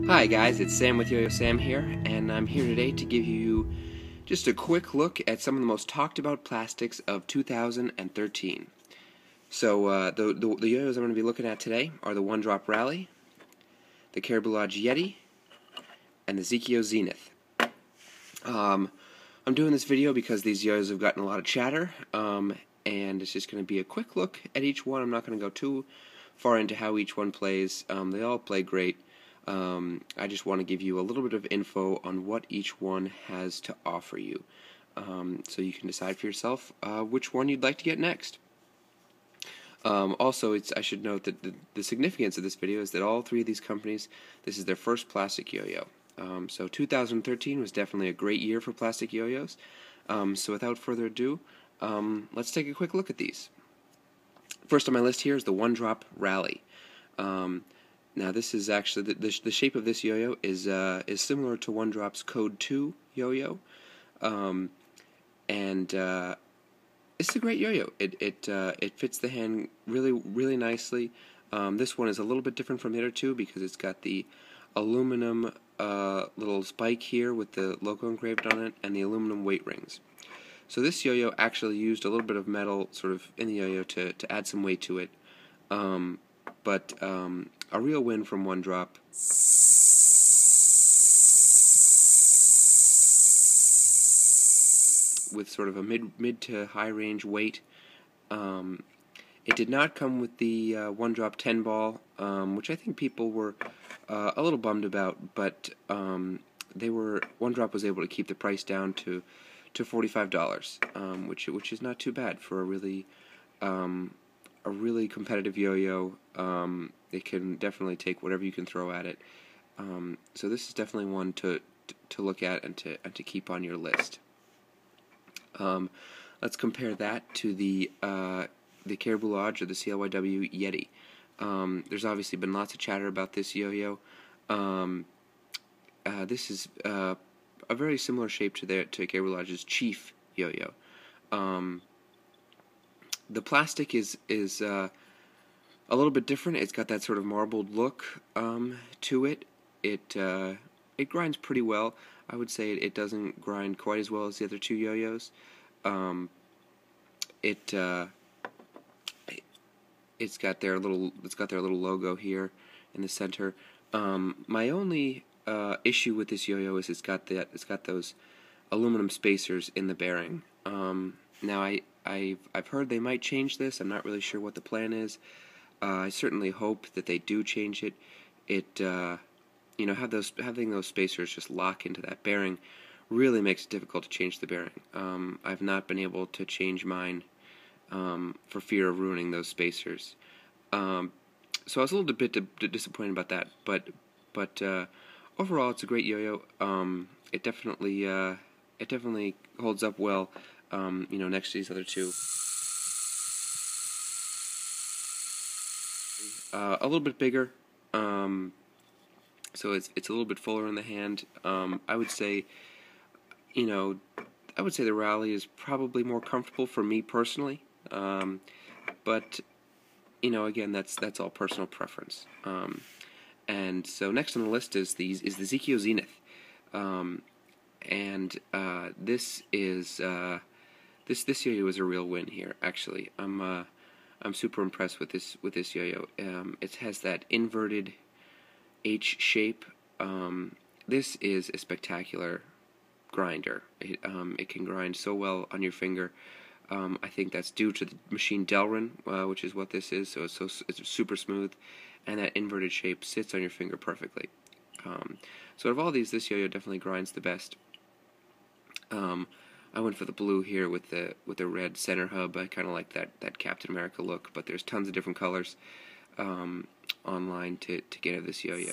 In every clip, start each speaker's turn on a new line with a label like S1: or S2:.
S1: Hi guys, it's Sam with YoYoSam here, and I'm here today to give you just a quick look at some of the most talked about plastics of 2013. So the yo-yos I'm going to be looking at today are the OneDrop Rally, the YETI, and the YETI Zenith. I'm doing this video because these yo-yos have gotten a lot of chatter, and it's just going to be a quick look at each one. I'm not going to go too far into how each one plays. They all play great. I just want to give you a little bit of info on what each one has to offer you, so you can decide for yourself which one you'd like to get next. Also, I should note that the significance of this video is that all three of these companies, this is their first plastic yo-yo. So 2013 was definitely a great year for plastic yo-yos. So without further ado, let's take a quick look at these. First on my list here is the OneDrop Rally. Now this is actually the shape of this yo-yo is similar to OneDrop's Code 2 yo-yo, and it's a great yo-yo. It fits the hand really nicely. This one is a little bit different from the other two because it's got the aluminum little spike here with the logo engraved on it and the aluminum weight rings. So this yo-yo actually used a little bit of metal sort of in the yo-yo to add some weight to it. But a real win from OneDrop. With sort of a mid to high range weight. It did not come with the OneDrop 10 ball, which I think people were a little bummed about, but OneDrop was able to keep the price down to $45, which is not too bad for a really competitive yo-yo. It can definitely take whatever you can throw at it. So this is definitely one to look at and to keep on your list. Let's compare that to the CLYW or the CLYW YETI. There's obviously been lots of chatter about this yo-yo. This is a very similar shape to CLYW's Chief yo-yo. The plastic is a little bit different. It's got that sort of marbled look to it. It grinds pretty well. I would say it doesn't grind quite as well as the other two yo-yos. It's got their little logo here in the center. My only issue with this yo-yo is it's got those aluminum spacers in the bearing. Now I've heard they might change this. I'm not really sure what the plan is. I certainly hope that they do change it. Having those spacers just lock into that bearing really makes it difficult to change the bearing. I've not been able to change mine for fear of ruining those spacers. So I was a little bit disappointed about that. But overall, it's a great yo-yo. It definitely holds up well. Next to these other two. A little bit bigger, so it's a little bit fuller in the hand. I would say the Rally is probably more comfortable for me personally, but again, that's all personal preference. And so next on the list is the YoYoSam Zenith, and this yo-yo is a real win here. Actually, I'm super impressed with this yo-yo. It has that inverted H shape. This is a spectacular grinder. It can grind so well on your finger. I think that's due to the machine Delrin, which is what this is. So it's super smooth, and that inverted shape sits on your finger perfectly. So out of all these, this yo-yo definitely grinds the best. I went for the blue here with the red center hub. I kind of like that Captain America look, but there's tons of different colors online to get at this yo-yo.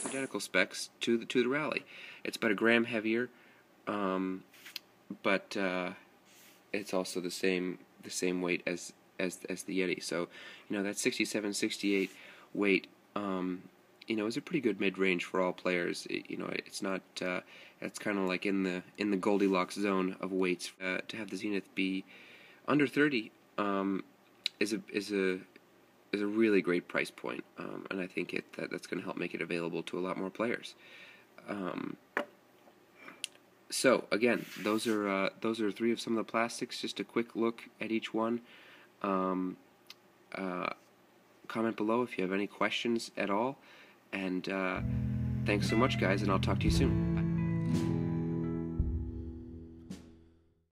S1: Identical specs to the Rally. It's about 1 gram heavier, but it's also the same weight as the YETI. So that 67, 68 weight is a pretty good mid-range for all players. It's not it's kind of like in the Goldilocks zone of weights. To have the Zenith be under 30 is a really great price point, and I think that's going to help make it available to a lot more players. So again, those are 3 of some of the plastics. Just a quick look at each one. Comment below if you have any questions at all, and thanks so much, guys, and I'll talk to you soon. Bye.